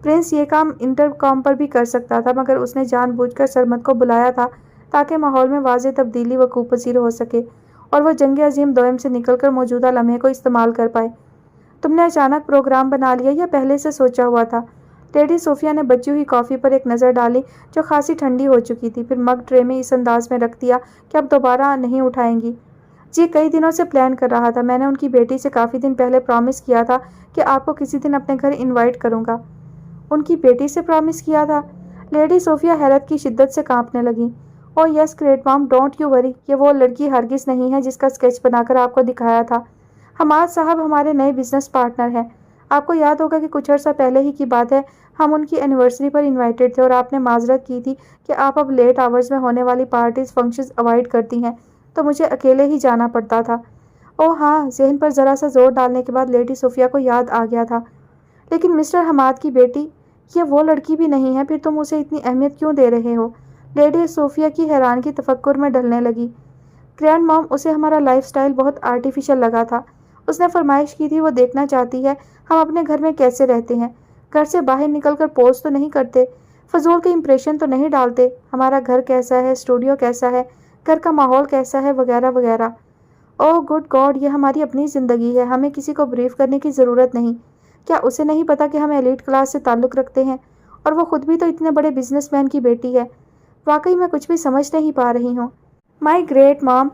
پرنس یہ کام انٹرکام پر بھی کر سکتا تھا مگر اس نے جان بوجھ کر سرمد کو بلایا تھا تاکہ ماحول میں واضح تبدیلی وقوع پذیر ہو سکے اور وہ جنگ عظیم دوئم سے نکل کر موجودہ لمحے کو استعمال کر پائے۔ تم نے اچانک پروگرام بنا لیا یا پہلے سے سوچا ہوا تھا؟ لیڈی صوفیہ نے بچی ہوئی کافی پر ایک نظر ڈالی جو خاصی ٹھنڈی ہو چکی تھی، پھر مگ ٹرے میں اس انداز میں رکھ دیا کہ اب دوبارہ نہیں اٹھائیں گی۔ جی کئی دنوں سے پلان کر رہا تھا، میں نے ان کی بیٹی سے کافی دن پہلے پرامس کیا تھا کہ آپ کو کسی دن اپنے گھر انوائٹ کروں گا۔ ان کی بیٹی سے پرامس کیا تھا؟ لیڈی صوفیہ حیرت کی شدت سے کانپنے لگیں۔ او یس گریٹ مام، ڈونٹ یو وری، یہ وہ لڑکی ہرگز نہیں ہے جس کا اسکیچ بنا کر آپ کو دکھایا تھا۔ حماد صاحب ہمارے نئے بزنس پارٹنر ہیں۔ آپ کو یاد ہوگا کہ کچھ عرصہ پہلے ہی کی بات ہے، ہم ان کی اینیورسری پر انوائٹڈ تھے اور آپ نے معذرت کی تھی کہ آپ اب لیٹ آورز میں ہونے والی پارٹیز فنکشنز اوائڈ کرتی ہیں، تو مجھے اکیلے ہی جانا پڑتا تھا۔ او ہاں، ذہن پر ذرا سا زور ڈالنے کے بعد لیڈی صوفیہ کو یاد آ گیا تھا۔ لیکن مسٹر حماد کی بیٹی، یہ وہ لڑکی بھی نہیں ہے، پھر تم اسے اتنی اہمیت کیوں دے رہے ہو؟ لیڈی صوفیہ کی حیرانگی تفکر میں ڈھلنے لگی۔ گرینڈ مام، اسے ہمارا لائف سٹائل بہت آرٹیفیشل لگا تھا۔ اس نے فرمائش کی تھی وہ دیکھنا چاہتی ہے ہم اپنے گھر میں کیسے رہتے ہیں، گھر سے باہر نکل کر پوز تو نہیں کرتے، فضول کے امپریشن تو نہیں ڈالتے، ہمارا گھر کیسا ہے، اسٹوڈیو کیسا ہے، گھر کا ماحول کیسا ہے، وغیرہ وغیرہ۔ اوہ گڈ گاڈ، یہ ہماری اپنی زندگی ہے، ہمیں کسی کو بریف کرنے کی ضرورت نہیں۔ کیا اسے نہیں پتا کہ ہم ایلیٹ کلاس سے تعلق رکھتے ہیں، اور وہ خود بھی تو اتنے بڑے بزنس مین کی بیٹی ہے؟ واقعی میں کچھ بھی سمجھ نہیں پا رہی ہوں۔ مائی گریٹ مام،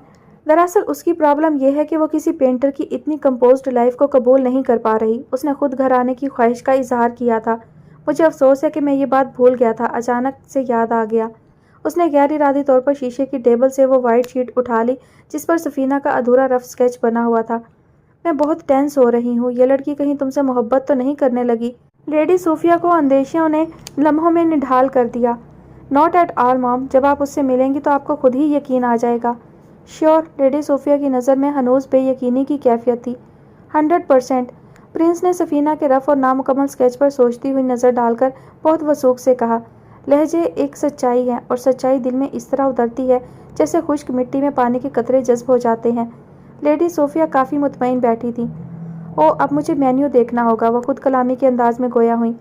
دراصل اس کی پرابلم یہ ہے کہ وہ کسی پینٹر کی اتنی کمپوزڈ لائف کو قبول نہیں کر پا رہی۔ اس نے خود گھر آنے کی خواہش کا اظہار کیا تھا۔ مجھے افسوس ہے کہ میں یہ بات بھول گیا تھا، اچانک سے یاد آ گیا۔ اس نے غیر ارادی طور پر شیشے کی ٹیبل سے وہ وائٹ شیٹ اٹھا لی جس پر سفینہ کا ادھورا رف اسکیچ بنا ہوا تھا۔ میں بہت ٹینس ہو رہی ہوں، یہ لڑکی کہیں تم سے محبت تو نہیں کرنے لگی؟ لیڈی صوفیہ کو اندیشیوں نے لمحوں میں نڈھال کر دیا۔ ناٹ ایٹ آل مام، جب آپ اس سے ملیں گی تو آپ کو خود ہی یقین آ جائے گا۔ شیور، لیڈی صوفیہ کی نظر میں ہنوز بے یقینی کی کیفیت تھی۔ 100%۔ پرنس نے سفینہ کے رف اور نامکمل اسکیچ پر سوچتی ہوئی نظر ڈال کر بہت وثوق سے کہا۔ لہجے ایک سچائی ہے، اور سچائی دل میں اس طرح اترتی ہے جیسے خشک مٹی میں پانی کے قطرے جذب ہو جاتے ہیں۔ لیڈی صوفیہ کافی مطمئن بیٹھی تھی۔ او اب مجھے مینیو دیکھنا ہوگا، وہ خود کلامی کے انداز میں گویا ہوئیں۔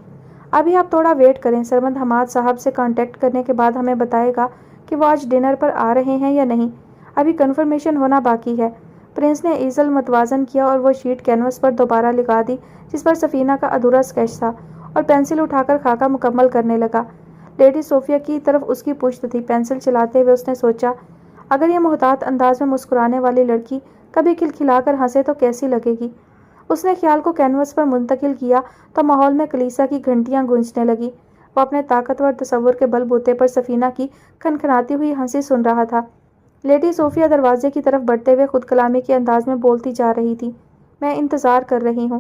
ابھی آپ تھوڑا ویٹ کریں، سرمد حماد صاحب سے کانٹیکٹ کرنے کے بعد ہمیں بتائے گا کہ وہ آج ڈنر پر آ رہے ہیں یا نہیں، ابھی کنفرمیشن ہونا باقی ہے۔ پرنس نے ایزل متوازن کیا اور وہ شیٹ کینوس پر دوبارہ لگا دی جس پر سفینہ کا ادھورا اسکیچ تھا، اور پینسل اٹھا کر خاکہ مکمل کرنے لگا۔ لیڈی صوفیہ کی طرف اس کی پشت تھی۔ پینسل چلاتے ہوئے اس نے سوچا، اگر یہ محتاط انداز میں مسکرانے والی لڑکی کبھی کھلکھلا کر ہنسے تو کیسی لگے گی؟ اس نے خیال کو کینوس پر منتقل کیا تو ماحول میں کلیسا کی گھنٹیاں گونجنے لگیں۔ وہ اپنے طاقتور تصور کے بل بوتے پر سفینہ کی کھنکھناتی ہوئی ہنسی سن رہا تھا۔ لیڈی صوفیہ دروازے کی طرف بڑھتے ہوئے خود کلامی کے انداز میں بولتی جا رہی تھی، میں انتظار کر رہی ہوں۔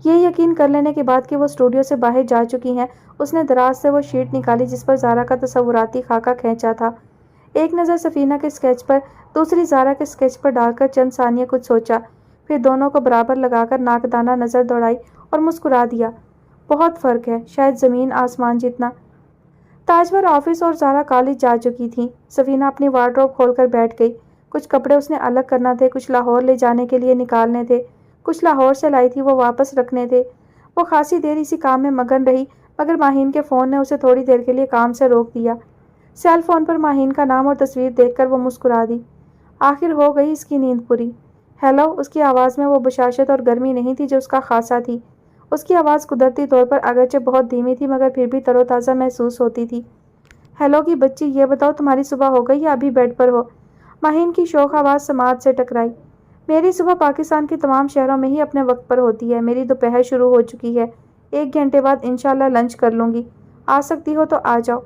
یہ یقین کر لینے کے بعد کہ وہ اسٹوڈیو سے باہر جا چکی ہیں، اس نے دراز سے وہ شیٹ نکالی جس پر زارا کا تصوراتی خاکہ کھینچا تھا۔ ایک نظر سفینہ کے اسکیچ پر، دوسری زارا کے اسکیچ پر ڈال کر چند ثانیے کچھ سوچا، پھر دونوں کو برابر لگا کر ناقدانہ نظر دوڑائی اور مسکرا دیا۔ بہت فرق ہے، شاید زمین آسمان جتنا۔ تاجور آفس اور زارا کالج جا چکی تھیں۔ سفینہ اپنی وارڈروب کھول کر بیٹھ گئی۔ کچھ کپڑے اس نے الگ کرنا تھے، کچھ لاہور لے جانے کے لیے نکالنے تھے، کچھ لاہور سے لائی تھی وہ واپس رکھنے تھے۔ وہ خاصی دیر اسی کام میں مگن رہی، مگر ماہین کے فون نے اسے تھوڑی دیر کے لیے کام سے روک دیا۔ سیل فون پر ماہین کا نام اور تصویر دیکھ کر وہ مسکرا دی۔ آخر ہو گئی اس کی نیند پوری۔ ہیلو، اس کی آواز میں وہ بشاشت اور گرمی نہیں تھی جو اس کا خاصہ تھی۔ اس کی آواز قدرتی طور پر اگرچہ بہت دھیمی تھی مگر پھر بھی تر و تازہ محسوس ہوتی تھی۔ ہیلو کی بچی، یہ بتاؤ تمہاری صبح ہو گئی یا ابھی بیڈ پر ہو؟ ماہین کی شوخ آواز سماعت سے ٹکرائی۔ میری صبح پاکستان کے تمام شہروں میں ہی اپنے وقت پر ہوتی ہے، میری دوپہر شروع ہو چکی ہے۔ 1 گھنٹے بعد انشاءاللہ لنچ کر لوں گی، آ سکتی ہو تو آ جاؤ،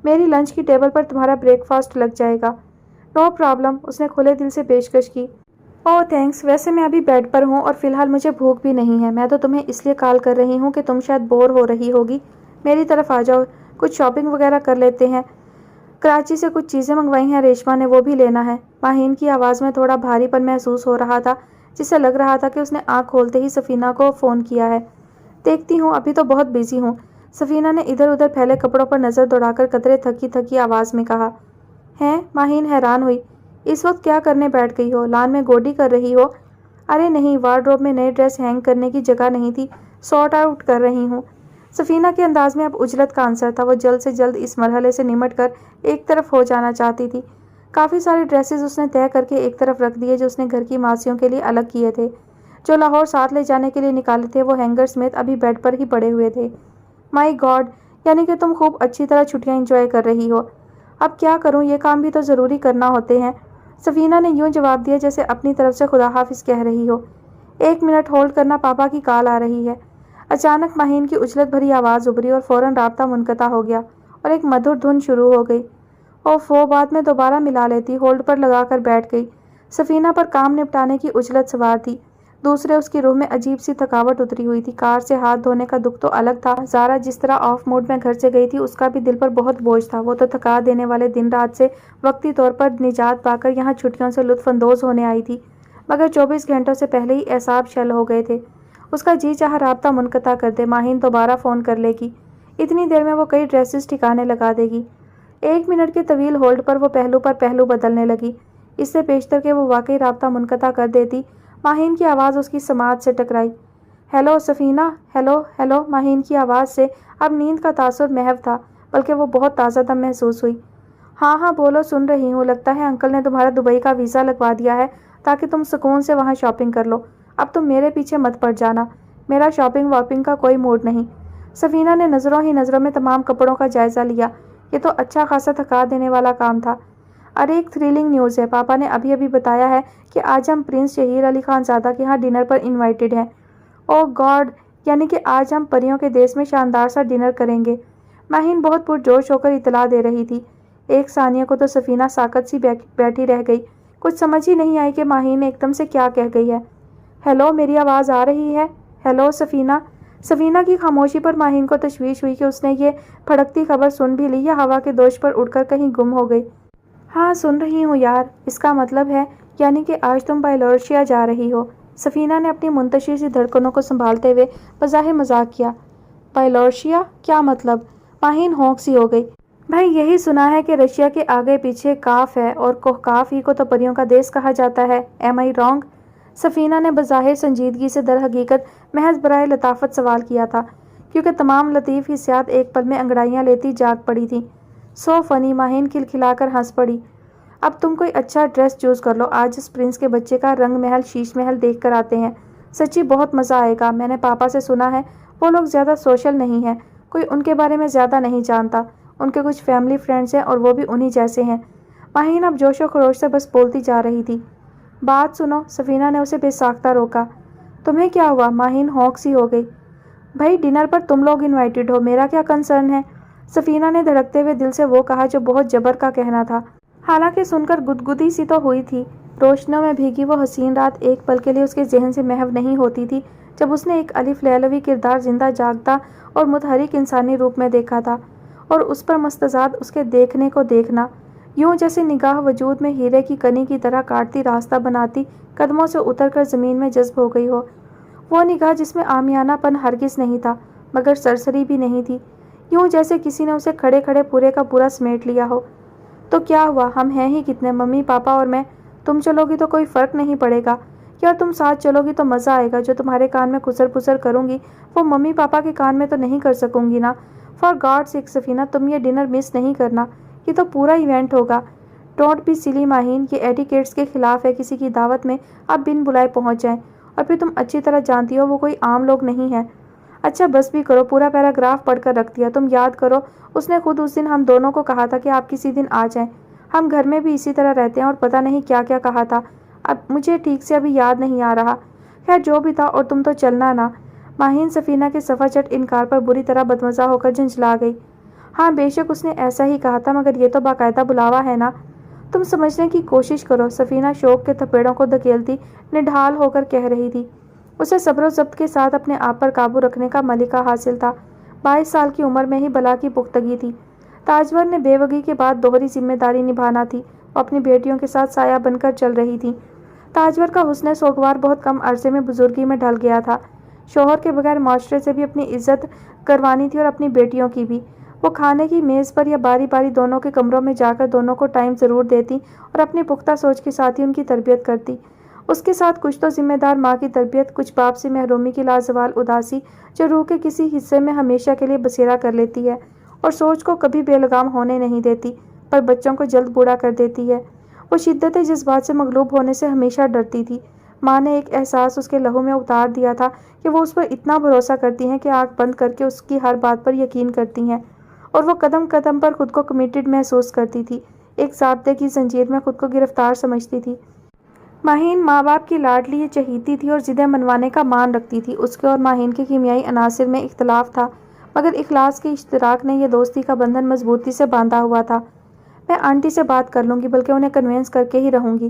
میری لنچ کی ٹیبل پر تمہارا بریک فاسٹ لگ جائے گا۔ نو پرابلم، اس نے کھلے دل سے پیشکش کی۔ اوہ تھینکس، ویسے میں ابھی بیڈ پر ہوں اور فی الحال مجھے بھوک بھی نہیں ہے۔ میں تو تمہیں اس لیے کال کر رہی ہوں کہ تم شاید بور ہو رہی ہوگی، میری طرف آ جاؤ، کچھ شاپنگ وغیرہ کر لیتے ہیں۔ کراچی سے کچھ چیزیں منگوائی ہیں ریشما نے، وہ بھی لینا ہے۔ ماہین کی آواز میں تھوڑا بھاری پن محسوس ہو رہا تھا، جس سے لگ رہا تھا کہ اس نے آنکھ کھولتے ہی سفینہ کو فون کیا ہے۔ دیکھتی ہوں، ابھی تو بہت بیزی ہوں، سفینہ نے ادھر ادھر پھیلے کپڑوں پر نظر دوڑا کر قطرے تھکی تھکی آواز میں کہا۔ ہیں؟ ماہین حیران ہوئی۔ اس وقت کیا کرنے بیٹھ گئی ہو؟ لان میں گوڈی کر رہی ہو؟ ارے نہیں، وارڈروب میں نئی ڈریس ہینگ کرنے کی جگہ نہیں تھی، سارٹ آؤٹ کر رہی ہوں۔ سفینہ کے انداز میں اب عجلت کا عنصر تھا، وہ جلد سے جلد اس مرحلے سے نمٹ کر ایک طرف ہو جانا چاہتی تھی۔ کافی سارے ڈریسز اس نے طے کر کے ایک طرف رکھ دیے جو اس نے گھر کی ماسیوں کے لیے الگ کیے تھے۔ جو لاہور ساتھ لے جانے کے لیے نکالے تھے وہ ہینگر سمیت ابھی بیڈ پر ہی پڑے ہوئے تھے۔ مائی گاڈ، یعنی کہ تم خوب اچھی طرح چھٹیاں انجوائے کر رہی ہو۔ اب کیا کروں، یہ کام بھی تو ضروری کرنا ہوتے ہیں، سفینہ نے یوں جواب دیا جیسے اپنی طرف سے خدا حافظ کہہ رہی ہو۔ 1 منٹ ہولڈ کرنا، پاپا کی کال آ رہی ہے۔ اچانک ماہین کی اجلت بھری آواز ابھری اور فوراً رابطہ منقطع ہو گیا اور ایک مدھر دھن شروع ہو گئی۔ اوفو، بعد میں دوبارہ ملا لیتی، ہولڈ پر لگا کر بیٹھ گئی۔ سفینہ پر کام نپٹانے کی اجلت سوار تھی، دوسرے اس کی روح میں عجیب سی تھکاوٹ اتری ہوئی تھی۔ کار سے ہاتھ دھونے کا دکھ تو الگ تھا، زارا جس طرح آف موڈ میں گھر سے گئی تھی اس کا بھی دل پر بہت بوجھ تھا۔ وہ تو تھکا دینے والے دن رات سے وقتی طور پر نجات پا کر یہاں چھٹیوں سے لطف اندوز ہونے آئی تھی، مگر 24 گھنٹوں سے پہلے ہی اعصاب شل ہو گئے تھے۔ اس کا جی چاہا رابطہ منقطع کر دے، ماہین دوبارہ فون کر لے گی، اتنی دیر میں وہ کئی ڈریسز ٹھکانے لگا دے گی۔ 1 منٹ کے طویل ہولڈ پر وہ پہلو بدلنے لگی۔ اس سے پیشتر کہ وہ واقعی رابطہ منقطع کر دیتی، ماہین کی آواز اس کی سماعت سے ٹکرائی۔ ہیلو سفینہ، ہیلو ہیلو۔ ماہین کی آواز سے اب نیند کا تاثر محو تھا، بلکہ وہ بہت تازہ دم محسوس ہوئی۔ ہاں ہاں بولو، سن رہی ہوں، لگتا ہے انکل نے تمہارا دبئی کا ویزا لگوا دیا ہے تاکہ تم سکون سے وہاں شاپنگ کر لو۔ اب تم میرے پیچھے مت پڑ جانا، میرا شاپنگ واپنگ کا کوئی موڈ نہیں۔ سفینہ نے نظروں ہی نظروں میں تمام کپڑوں کا جائزہ لیا، یہ تو اچھا خاصا تھکا دینے والا کام تھا۔ ارے ایک تھرلنگ نیوز ہے، پاپا نے ابھی بتایا ہے کہ آج ہم پرنس شہیر علی خان زادہ کے ہاں ڈنر پر انوائٹڈ ہیں۔ اوہ گاڈ، یعنی کہ آج ہم پریوں کے دیس میں شاندار سا ڈنر کریں گے۔ ماہین بہت پرجوش ہو کر اطلاع دے رہی تھی۔ ایک ثانیہ کو تو سفینہ ساکت سی بیٹھی رہ گئی، کچھ سمجھ ہی نہیں آئی کہ ماہین ایک دم سے کیا کہہ گئی ہے۔ ہیلو، میری آواز آ رہی ہے؟ ہیلو سفینہ۔ سفینہ کی خاموشی پر ماہین کو تشویش ہوئی کہ اس نے یہ پھڑکتی خبر سن بھی لی یا ہوا کے دوش پر اڑ کر کہیں گم ہو گئی۔ ہاں سن رہی ہوں یار، اس کا مطلب ہے یعنی کہ آج تم بائلورشیا جا رہی ہو؟ سفینہ نے اپنی منتشر سی دھڑکنوں کو سنبھالتے ہوئے بظاہر مذاق کیا۔ بائلورشیا؟ کیا مطلب؟ ماہین ہونک سی ہو گئی۔ بھائی یہی سنا ہے کہ رشیا کے آگے پیچھے کاف ہے اور کوہکاف ہی کو تو پریوں کا دیس کہا جاتا ہے، ایم آئی رانگ؟ سفینہ نے بظاہر سنجیدگی سے در حقیقت محض برائے لطافت سوال کیا تھا، کیونکہ تمام لطیف حسیات ایک پل میں انگڑائیاں لیتی جاگ پڑی تھیں۔ سو فنی، ماہین کھلکھلا کر ہنس پڑی۔ اب تم کوئی اچھا ڈریس چوز کر لو، آج اس پرنس کے بچے کا رنگ محل شیش محل دیکھ کر آتے ہیں، سچی بہت مزہ آئے گا۔ میں نے پاپا سے سنا ہے وہ لوگ زیادہ سوشل نہیں ہیں، کوئی ان کے بارے میں زیادہ نہیں جانتا، ان کے کچھ فیملی فرینڈز ہیں اور وہ بھی انہی جیسے ہیں۔ ماہین اب جوش و خروش سے بس بولتی جا رہی تھی۔ بات سنو، سفینہ نے اسے بے ساختہ روکا۔ تمہیں کیا ہوا؟ ماہین ہونک سی ہو گئی۔ بھائی ڈنر پر تم لوگ انوائٹڈ ہو، میرا کیا کنسرن ہے؟ سفینہ نے دھڑکتے ہوئے دل سے وہ کہا جو بہت جبر کا کہنا تھا، حالانکہ سن کر گدگدی سی تو ہوئی تھی۔ روشنیوں میں بھیگی وہ حسین رات ایک پل کے لیے اس کے ذہن سے محو نہیں ہوتی تھی جب اس نے ایک الف لیلوی کردار زندہ جاگتا اور متحرک انسانی روپ میں دیکھا تھا، اور اس پر مستزاد اس کے دیکھنے کو دیکھنا، یوں جیسے نگاہ وجود میں ہیرے کی کنی کی طرح کاٹتی راستہ بناتی قدموں سے اتر کر زمین میں جذب ہو گئی ہو۔ وہ نگاہ جس میں عامیانہ پن ہرگز نہیں تھا مگر سرسری بھی نہیں تھی، یوں جیسے کسی نے اسے کھڑے کھڑے پورے کا پورا سمیٹ لیا ہو۔ تو کیا ہوا، ہم ہیں ہی کتنے، ممی، پاپا اور میں۔ تم چلو گی تو کوئی فرق نہیں پڑے گا، یا تم ساتھ چلو گی تو مزہ آئے گا۔ جو تمہارے کان میں کسر پسر کروں گی وہ ممی پاپا کے کان میں تو نہیں کر سکوں گی نا۔ فار گاڈ سیک سفینہ، تم یہ ڈنر مس نہیں کرنا، یہ تو پورا ایونٹ ہوگا۔ ڈونٹ بی سلی ماہین، یہ ایٹیکیٹس کے خلاف ہے کسی کی دعوت میں آپ بن بلائے پہنچ جائیں، اور پھر تم اچھی طرح جانتی ہو وہ کوئی عام لوگ نہیں ہیں۔ اچھا بس بھی کرو، پورا پیراگراف پڑھ کر رکھ دیا۔ تم یاد کرو، اس نے خود اس دن ہم دونوں کو کہا تھا کہ آپ کسی دن آ جائیں، ہم گھر میں بھی اسی طرح رہتے ہیں، اور پتہ نہیں کیا کیا کہا تھا، اب مجھے ٹھیک سے ابھی یاد نہیں آ رہا۔ خیر جو بھی تھا، اور تم تو چلنا نا۔ ماہین سفینہ کے صفا چٹ انکار پر بری طرح بدمزہ ہو کر جھنجھلا گئی۔ ہاں بے شک اس نے ایسا ہی کہا تھا، مگر یہ تو باقاعدہ بلاوا ہے نا۔ تم سمجھنے کی کوشش کرو، سفینہ شوق کے تھپیڑوں کو دھکیلتی نڈھال ہو کر کہہ رہی تھی۔ اسے صبر و ضبط کے ساتھ اپنے آپ پر قابو رکھنے کا ملکہ حاصل تھا۔ 22 سال کی عمر میں ہی بلا کی پختگی تھی۔ تاجور نے بیوگی کے بعد دوہری ذمہ داری نبھانا تھی، وہ اپنی بیٹیوں کے ساتھ سایہ بن کر چل رہی تھی۔ تاجور کا حسن سوگوار بہت کم عرصے میں بزرگی میں ڈھل گیا تھا۔ شوہر کے بغیر معاشرے سے بھی اپنی عزت کروانی تھی اور اپنی بیٹیوں کی بھی۔ وہ کھانے کی میز پر یا باری باری دونوں کے کمروں میں جا کر دونوں کو ٹائم ضرور دیتی اور اپنی پختہ سوچ کے ساتھ ہی ان کی تربیت کرتی۔ اس کے ساتھ کچھ تو ذمہ دار ماں کی تربیت، کچھ باپ سے محرومی کی لازوال اداسی جو روح کے کسی حصے میں ہمیشہ کے لیے بسیرا کر لیتی ہے اور سوچ کو کبھی بے لگام ہونے نہیں دیتی، پر بچوں کو جلد بوڑھا کر دیتی ہے۔ وہ شدت جذبات سے مغلوب ہونے سے ہمیشہ ڈرتی تھی۔ ماں نے ایک احساس اس کے لہو میں اتار دیا تھا کہ وہ اس پر اتنا بھروسہ کرتی ہیں کہ آنکھ بند کر کے اس کی ہر بات پر یقین کرتی ہیں، اور وہ قدم قدم پر خود کو کمیٹڈ محسوس کرتی تھی، ایک ضابطے کی زنجیر میں خود کو گرفتار سمجھتی تھی۔ ماہین ماں باپ کی لاڈلی چہیتی تھی اور ضدیں منوانے کا مان رکھتی تھی۔ اس کے اور ماہین کے کیمیائی عناصر میں اختلاف تھا، مگر اخلاص کے اشتراک نے یہ دوستی کا بندھن مضبوطی سے باندھا ہوا تھا۔ میں آنٹی سے بات کر لوں گی، بلکہ انہیں کنوینس کر کے ہی رہوں گی۔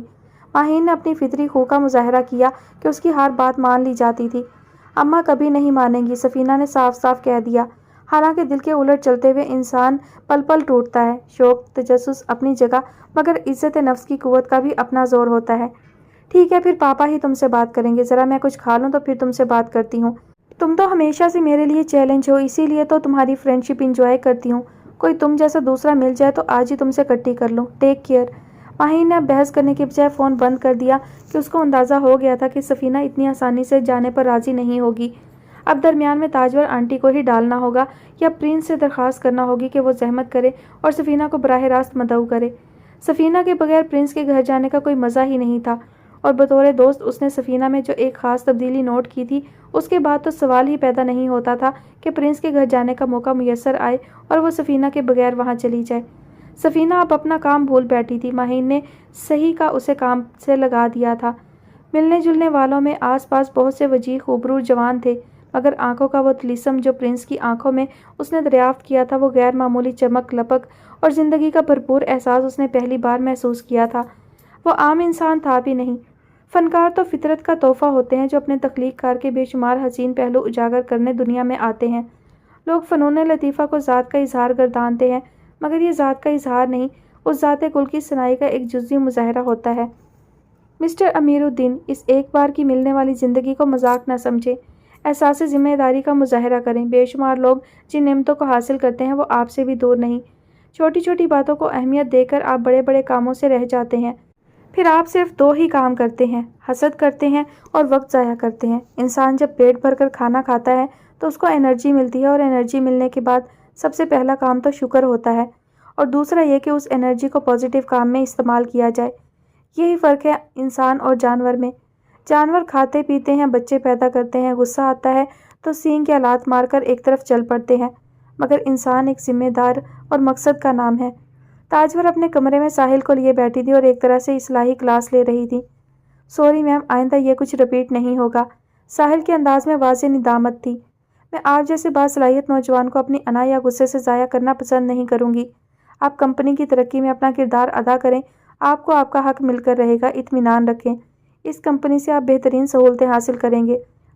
ماہین نے اپنی فطری خو کا مظاہرہ کیا کہ اس کی ہر بات مان لی جاتی تھی۔ اماں کبھی نہیں مانیں گی، سفینہ نے صاف صاف کہہ دیا۔ حالانکہ دل کے الٹ چلتے ہوئے انسان پل پل ٹوٹتا ہے۔ شوق تجسس اپنی جگہ، مگر عزت نفس کی قوت کا بھی اپنا زور ہوتا ہے۔ ٹھیک ہے، پھر پاپا ہی تم سے بات کریں گے، ذرا میں کچھ کھا لوں تو پھر تم سے بات کرتی ہوں۔ تم تو ہمیشہ سے میرے لیے چیلنج ہو، اسی لیے تو تمہاری فرینڈشپ انجوائے کرتی ہوں۔ کوئی تم جیسا دوسرا مل جائے تو آج ہی تم سے کٹی کر لوں۔ Take care. ماہین نے اب بحث کرنے کے بجائے فون بند کر دیا کہ اس کو اندازہ ہو گیا تھا کہ سفینہ اتنی آسانی سے جانے پر راضی نہیں ہوگی۔ اب درمیان میں تاجور آنٹی کو ہی ڈالنا ہوگا، یا پرنس سے درخواست کرنا ہوگی کہ وہ زحمت کرے اور سفینہ کو براہ راست مدعو کرے۔ سفینہ کے بغیر پرنس کے گھر جانے کا کوئی مزہ ہی نہیں تھا، اور بطور دوست اس نے سفینہ میں جو ایک خاص تبدیلی نوٹ کی تھی، اس کے بعد تو سوال ہی پیدا نہیں ہوتا تھا کہ پرنس کے گھر جانے کا موقع میسر آئے اور وہ سفینہ کے بغیر وہاں چلی جائے۔ سفینہ اب اپنا کام بھول بیٹھی تھی۔ ماہین نے صحیح کا اسے کام سے لگا دیا تھا۔ ملنے جلنے والوں میں آس پاس بہت سے وجیح خوبرو جوان تھے، مگر آنکھوں کا وہ طلسم جو پرنس کی آنکھوں میں اس نے دریافت کیا تھا، وہ غیر معمولی چمک، لپک اور زندگی کا بھرپور احساس اس نے پہلی بار محسوس کیا تھا۔ وہ عام انسان تھا بھی نہیں۔ فنکار تو فطرت کا تحفہ ہوتے ہیں جو اپنے تخلیق کار کے بے شمار حسین پہلو اجاگر کرنے دنیا میں آتے ہیں۔ لوگ فنون لطیفہ کو ذات کا اظہار گردانتے ہیں، مگر یہ ذات کا اظہار نہیں، اس ذات گل کی صناعی کا ایک جزوی مظاہرہ ہوتا ہے۔ مسٹر امیر الدین، اس ایک بار کی ملنے والی زندگی کو مذاق نہ سمجھیں، احساس ذمہ داری کا مظاہرہ کریں۔ بے شمار لوگ جن نعمتوں کو حاصل کرتے ہیں وہ آپ سے بھی دور نہیں۔ چھوٹی چھوٹی باتوں کو اہمیت دے کر آپ بڑے بڑے کاموں سے رہ جاتے ہیں، پھر آپ صرف 2 ہی کام کرتے ہیں، حسد کرتے ہیں اور وقت ضائع کرتے ہیں۔ انسان جب پیٹ بھر کر کھانا کھاتا ہے تو اس کو انرجی ملتی ہے، اور انرجی ملنے کے بعد سب سے پہلا کام تو شکر ہوتا ہے، اور دوسرا یہ کہ اس انرجی کو پازیٹیو کام میں استعمال کیا جائے۔ یہی فرق ہے انسان اور جانور میں۔ جانور کھاتے پیتے ہیں، بچے پیدا کرتے ہیں، غصہ آتا ہے تو سینگ یا لات مار کر ایک طرف چل پڑتے ہیں، مگر انسان ایک ذمہ دار اور مقصد کا نام ہے۔ تاجور اپنے کمرے میں ساحل کو لیے بیٹھی تھی اور ایک طرح سے اصلاحی کلاس لے رہی تھی۔ سوری میم، آئندہ یہ کچھ رپیٹ نہیں ہوگا۔ ساحل کے انداز میں واضح ندامت تھی۔ میں آپ جیسے باصلاحیت نوجوان کو اپنی انا یا غصے سے ضائع کرنا پسند نہیں کروں گی۔ آپ کمپنی کی ترقی میں اپنا کردار ادا کریں، آپ کو آپ کا حق مل کر رہے گا، اطمینان رکھیں۔ اس کمپنی سے آپ بہترین سہولتیں حاصل کریں گے۔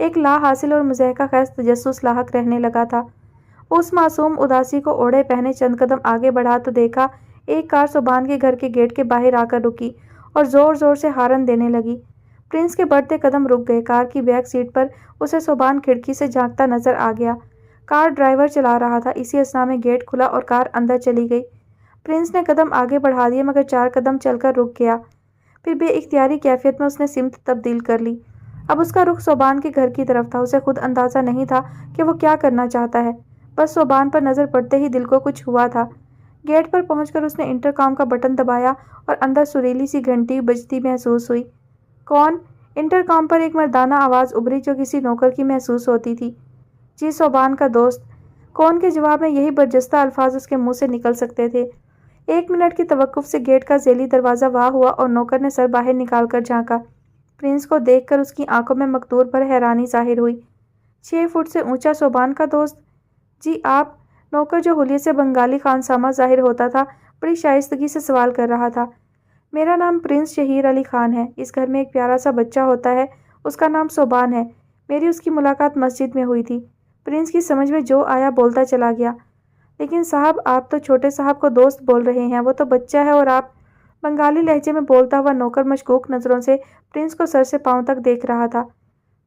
ایک لا حاصل اور مضحکہ خیز تجسس لاحق رہنے لگا تھا۔ اس معصوم اداسی کو اوڑھے پہنے چند قدم آگے بڑھا تو دیکھا ایک کار صوبان کے گھر کے گیٹ کے باہر آ کر رکی اور زور زور سے ہارن دینے لگی۔ پرنس کے بڑھتے قدم رک گئے۔ کار کی بیک سیٹ پر اسے صوبان کھڑکی سے جھانکتا نظر آ گیا۔ کار ڈرائیور چلا رہا تھا۔ اسی اثنا میں گیٹ کھلا اور کار اندر چلی گئی۔ پرنس نے قدم آگے بڑھا دیے مگر 4 قدم چل کر رک گیا۔ پھر بے اختیاری کیفیت میں اس نے سمت تبدیل کر لی۔ اب اس کا رخ صوبان کے گھر کی طرف تھا۔ اسے خود اندازہ نہیں تھا کہ وہ کیا کرنا چاہتا ہے، بس صوبان پر نظر پڑتے ہی دل کو کچھ ہوا تھا۔ گیٹ پر پہنچ کر اس نے انٹرکام کا بٹن دبایا اور اندر سریلی سی گھنٹی بجتی محسوس ہوئی۔ کون؟ انٹرکام پر ایک مردانہ آواز ابھری جو کسی نوکر کی محسوس ہوتی تھی۔ جی، صوبان کا دوست۔ کون کے جواب میں یہی برجستہ الفاظ اس کے منہ سے نکل سکتے تھے۔ 1 منٹ کی توقف سے گیٹ کا ذیلی دروازہ واہ ہوا اور نوکر نے سر باہر نکال کر جھانکا۔ پرنس کو دیکھ کر اس کی آنکھوں میں مقدور پر حیرانی ظاہر ہوئی۔ 6 فٹ سے اونچا صوبان کا دوست؟ جی آپ؟ نوکر جو حلیے سے بنگالی خانسامہ ظاہر ہوتا تھا بڑی شائستگی سے سوال کر رہا تھا۔ میرا نام پرنس شہیر علی خان ہے۔ اس گھر میں ایک پیارا سا بچہ ہوتا ہے، اس کا نام صوبان ہے۔ میری اس کی ملاقات مسجد میں ہوئی تھی۔ پرنس کی سمجھ میں جو آیا بولتا چلا گیا۔ لیکن صاحب آپ تو چھوٹے صاحب کو دوست بول رہے ہیں، وہ تو بچہ ہے اور آپ… بنگالی لہجے میں بولتا ہوا نوکر مشکوک نظروں سے پرنس کو سر سے پاؤں تک دیکھ رہا تھا۔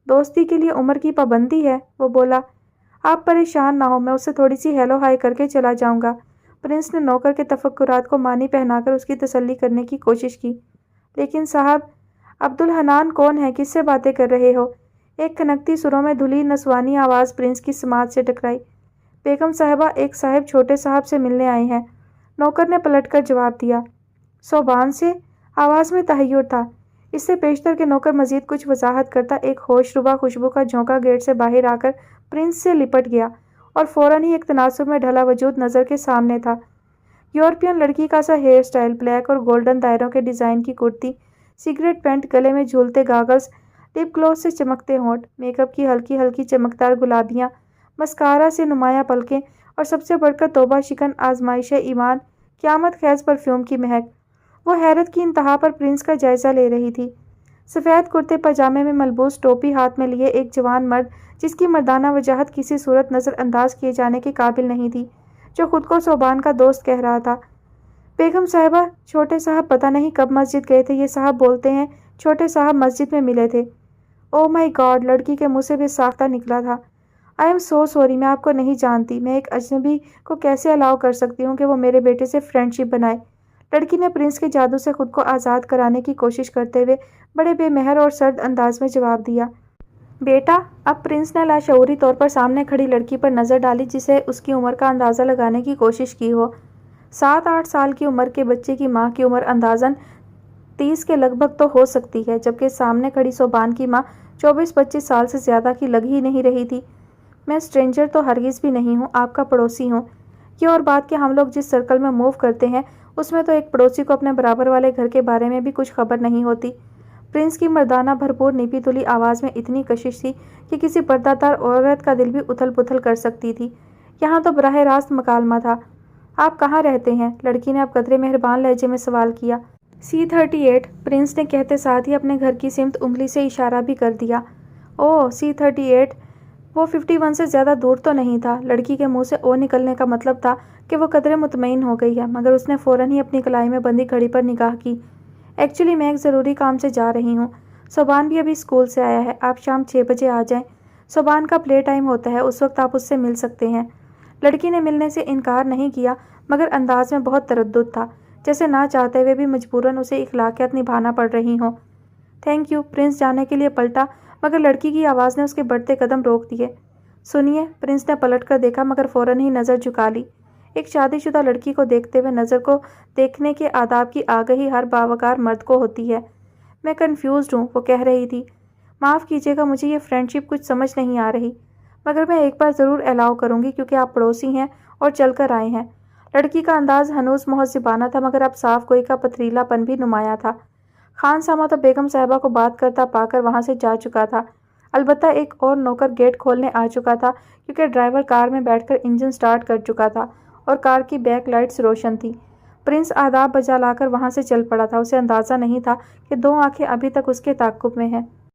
دوستی کے لیے عمر کی پابندی ہے، وہ بولا۔ آپ پریشان نہ ہو، میں اس سے تھوڑی سی ہیلو ہائی کر کے چلا جاؤں گا۔ پرنس نے نوکر کے تفکرات کو معنی پہنا کر اس کی تسلی کرنے کی کوشش کی۔ لیکن صاحب… عبدالحنان کون ہے؟ کس سے باتیں کر رہے ہو؟ ایک کھنکتی سروں میں دھلی نسوانی آواز پرنس کی سماعت سے ٹکرائی۔ بیگم صاحبہ، ایک صاحب چھوٹے صاحب سے ملنے آئے ہیں، نوکر نے پلٹ کر جواب دیا۔ صوبان سے؟ آواز میں تحیر تھا۔ اس سے پیشتر کہ نوکر مزید کچھ وضاحت کرتا، ایک ہوش ربا خوشبو کا جھونکا گیٹ سے باہر آ کر پرنس سے لپٹ گیا اور فوراً ہی ایک تناسب میں ڈھلا وجود نظر کے سامنے تھا۔ یورپین لڑکی کا سا ہیئر سٹائل، بلیک اور گولڈن دائروں کے ڈیزائن کی کرتی، سگریٹ پینٹ، گلے میں جھولتے گاگلز، لپ گلوس سے چمکتے ہونٹ، میک اپ کی ہلکی ہلکی چمکدار گلابیاں، مسکارا سے نمایاں پلکیں اور سب سے بڑھ کر توبہ شکن آزمائش ایمان، قیامت خیز پرفیوم کی مہک۔ وہ حیرت کی انتہا پر پرنس کا جائزہ لے رہی تھی۔ سفید کرتے پاجامے میں ملبوس، ٹوپی ہاتھ میں لیے ایک جوان مرد جس کی مردانہ وجاہت کسی صورت نظر انداز کیے جانے کے قابل نہیں تھی، جو خود کو صوبان کا دوست کہہ رہا تھا۔ بیگم صاحبہ، چھوٹے صاحب پتہ نہیں کب مسجد گئے تھے، یہ صاحب بولتے ہیں چھوٹے صاحب مسجد میں ملے تھے۔ او مائی گاڈ، لڑکی کے منہ سے بھی ساختہ نکلا تھا۔ آئی ایم سو سوری، میں آپ کو نہیں جانتی۔ میں ایک اجنبی کو کیسے الاؤ کر سکتی ہوں کہ وہ میرے بیٹے سے فرینڈ شپ بنائے؟ لڑکی نے پرنس کے جادو سے خود کو آزاد کرانے کی کوشش کرتے ہوئے بڑے بے مہر اور سرد انداز میں جواب دیا۔ بیٹا؟ اب پرنس نے لاشعوری طور پر سامنے کھڑی لڑکی پر نظر ڈالی جسے اس کی عمر کا اندازہ لگانے کی کوشش کی ہو۔ 7-8 سال کی عمر کے بچے کی ماں کی عمر اندازاً 30 کے لگ بھگ تو ہو سکتی ہے، جبکہ سامنے کھڑی صوبان کی ماں 24-25 سال سے زیادہ کی لگ ہی نہیں رہی تھی۔ میں اسٹرینجر تو ہرگز بھی نہیں ہوں، آپ کا پڑوسی ہوں۔ یہ اور بات کہ ہم لوگ جس سرکل میں موو کرتے ہیں اس میں تو ایک پڑوسی کو اپنے برابر والے گھر کے بارے میں بھی کچھ خبر نہیں ہوتی۔ پرنس کی مردانہ بھرپور نیپی تلی آواز میں اتنی کشش تھی کہ کسی پردہ دار عورت کا دل بھی اتھل پتھل کر سکتی تھی۔ یہاں تو براہ راست مکالمہ تھا۔ آپ کہاں رہتے ہیں؟ لڑکی نے اب قدرے مہربان لہجے میں سوال کیا۔ C38، پرنس نے کہتے ساتھ ہی اپنے گھر کی سمت انگلی سے اشارہ بھی کر دیا۔ اوہ، C38، وہ 51 سے زیادہ دور تو نہیں تھا۔ لڑکی کے منہ سے او نکلنے کا مطلب تھا کہ وہ قدرے مطمئن ہو گئی ہے، مگر اس نے فوراً ہی اپنی کلائی میں بندھی گھڑی پر نگاہ کی۔ ایکچولی میں ایک ضروری کام سے جا رہی ہوں۔ صوبان بھی ابھی اسکول سے آیا ہے، آپ شام 6 بجے آ جائیں۔ صوبان کا پلے ٹائم ہوتا ہے، اس وقت آپ اس سے مل سکتے ہیں۔ لڑکی نے ملنے سے انکار نہیں کیا، مگر انداز میں بہت تردد تھا، جیسے نہ چاہتے ہوئے بھی مجبوراً اسے اخلاقیات نبھانا پڑ رہی ہوں۔ تھینک یو، پرنس جانے کے لیے پلٹا، مگر لڑکی کی آواز نے اس کے بڑھتے قدم روک دیے۔ سنیے، پرنس نے پلٹ کر دیکھا مگر فوراً ہی نظر جھکا لی۔ ایک شادی شدہ لڑکی کو دیکھتے ہوئے نظر کو دیکھنے کے آداب کی آگہی ہر باوقار مرد کو ہوتی ہے۔ میں کنفیوزڈ ہوں، وہ کہہ رہی تھی۔ معاف کیجیے گا، مجھے یہ فرینڈ شپ کچھ سمجھ نہیں آ رہی، مگر میں ایک بار ضرور الاؤ کروں گی کیونکہ آپ پڑوسی ہیں اور چل کر آئے ہیں۔ لڑکی کا انداز ہنوز مہذبانہ تھا مگر اب صاف گوئی کا پتھریلا پن بھی نمایاں تھا۔ خانسامہ تو بیگم صاحبہ کو بات کرتا پا کر وہاں سے جا چکا تھا، البتہ ایک اور نوکر گیٹ کھولنے آ چکا تھا کیونکہ ڈرائیور کار میں بیٹھ کر انجن سٹارٹ کر چکا تھا اور کار کی بیک لائٹس روشن تھی۔ پرنس آداب بجا لا کر وہاں سے چل پڑا تھا۔ اسے اندازہ نہیں تھا کہ 2 آنکھیں ابھی تک اس کے تعاقب میں ہیں۔